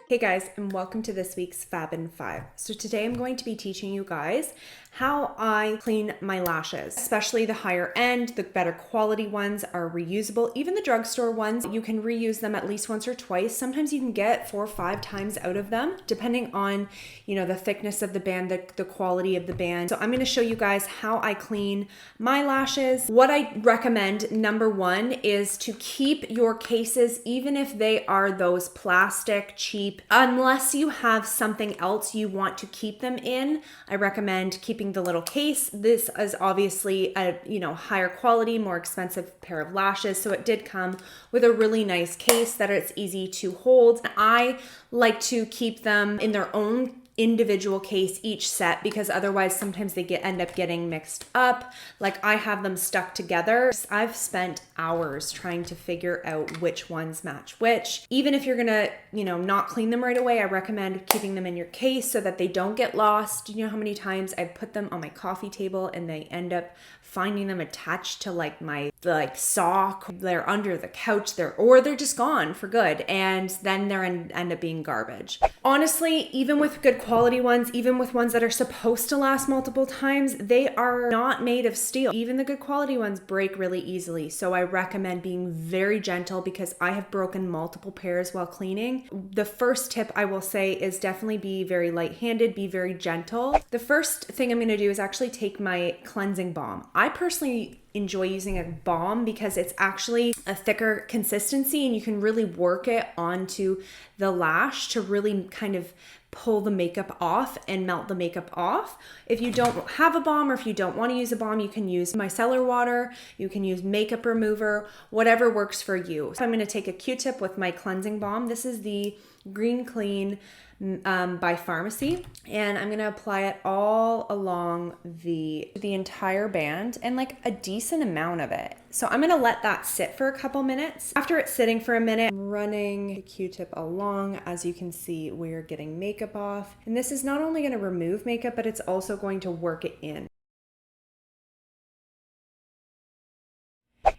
Hey guys, and welcome to this week's Fab in 5. So today I'm going to be teaching you guys how I clean my lashes, especially the higher end. The better quality ones are reusable. Even the drugstore ones, you can reuse them at least once or twice. Sometimes you can get 4 or 5 times out of them, depending on, the thickness of the band, the quality of the band. So I'm going to show you guys how I clean my lashes. What I recommend, number one, is to keep your cases, even if they are those plastic, cheap, unless you have something else you want to keep them in. I recommend keeping the little case. This is obviously a higher quality, more expensive pair of lashes, so it did come with a really nice case that it's easy to hold. I like to keep them in their own individual case each set, because otherwise sometimes they end up getting mixed up. Like I have them stuck together. I've spent hours trying to figure out which ones match which. Even if you're gonna not clean them right away, I recommend keeping them in your case so that they don't get lost. You know how many times I put them on my coffee table and they end up finding them attached to my sock. They're under the couch, or they're just gone for good, and then they're end up being garbage. Honestly, even with good quality ones, even with ones that are supposed to last multiple times, they are not made of steel. Even the good quality ones break really easily. So I recommend being very gentle, because I have broken multiple pairs while cleaning. The first tip I will say is definitely be very light-handed, be very gentle. The first thing I'm going to do is actually take my cleansing balm. I personally enjoy using a balm because it's actually a thicker consistency and you can really work it onto the lash to really kind of pull the makeup off and melt the makeup off. If you don't have a balm, or if you don't want to use a balm, you can use micellar water, you can use makeup remover, whatever works for you. So I'm going to take a Q-tip with my cleansing balm. This is the Green Clean by Pharmacy, and I'm going to apply it all along the entire band, and a decent amount of it. So I'm going to let that sit for a couple minutes. After it's sitting for a minute, I'm running the Q-tip along. As you can see, we're getting makeup off, and this is not only going to remove makeup, but it's also going to work it in.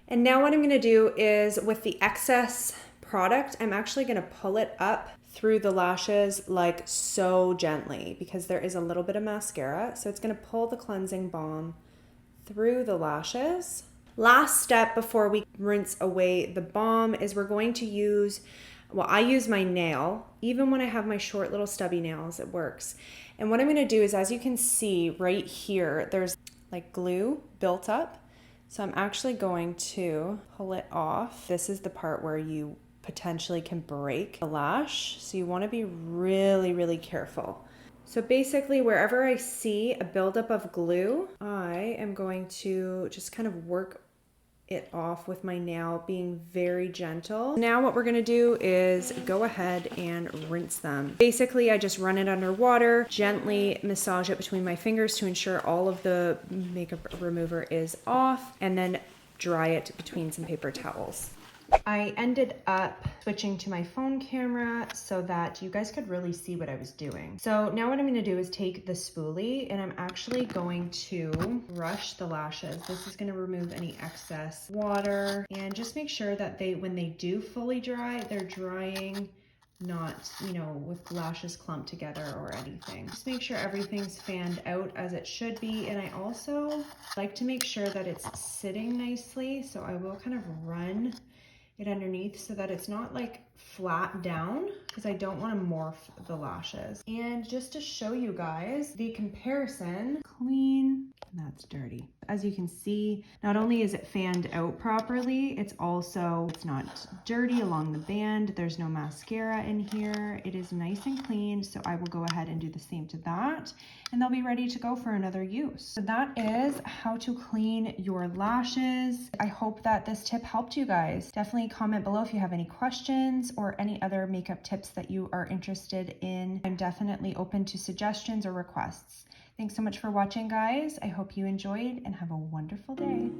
And now what I'm going to do is, with the excess product, I'm actually going to pull it up through the lashes so gently, because there is a little bit of mascara. So it's going to pull the cleansing balm through the lashes. Last step before we rinse away the balm is we're going to use, I use my nail. Even when I have my short little stubby nails, it works. And what I'm going to do is, as you can see right here, there's glue built up. So I'm actually going to pull it off. This is the part where you potentially can break the lash. So you want to be really, really careful. So basically, wherever I see a buildup of glue, I am going to just kind of work it off with my nail, being very gentle. Now what we're going to do is go ahead and rinse them. Basically, I just run it under water, gently massage it between my fingers to ensure all of the makeup remover is off, and then dry it between some paper towels. I ended up switching to my phone camera so that you guys could really see what I was doing. So now what I'm going to do is take the spoolie, and I'm actually going to brush the lashes. This is going to remove any excess water, and just make sure that when they do fully dry, they're drying not, with lashes clumped together or anything. Just make sure everything's fanned out as it should be. And I also like to make sure that it's sitting nicely. So I will kind of run it underneath so that it's not flat down, because I don't want to morph the lashes. And just to show you guys the comparison, clean, and that's dirty. As you can see, not only is it fanned out properly, it's not dirty along the band. There's no mascara in here. It is nice and clean. So I will go ahead and do the same to that, and they'll be ready to go for another use. So that is how to clean your lashes. I hope that this tip helped you guys. Definitely comment below if you have any questions or any other makeup tips that you are interested in. I'm definitely open to suggestions or requests. Thanks so much for watching, guys. I hope you enjoyed, and have a wonderful day.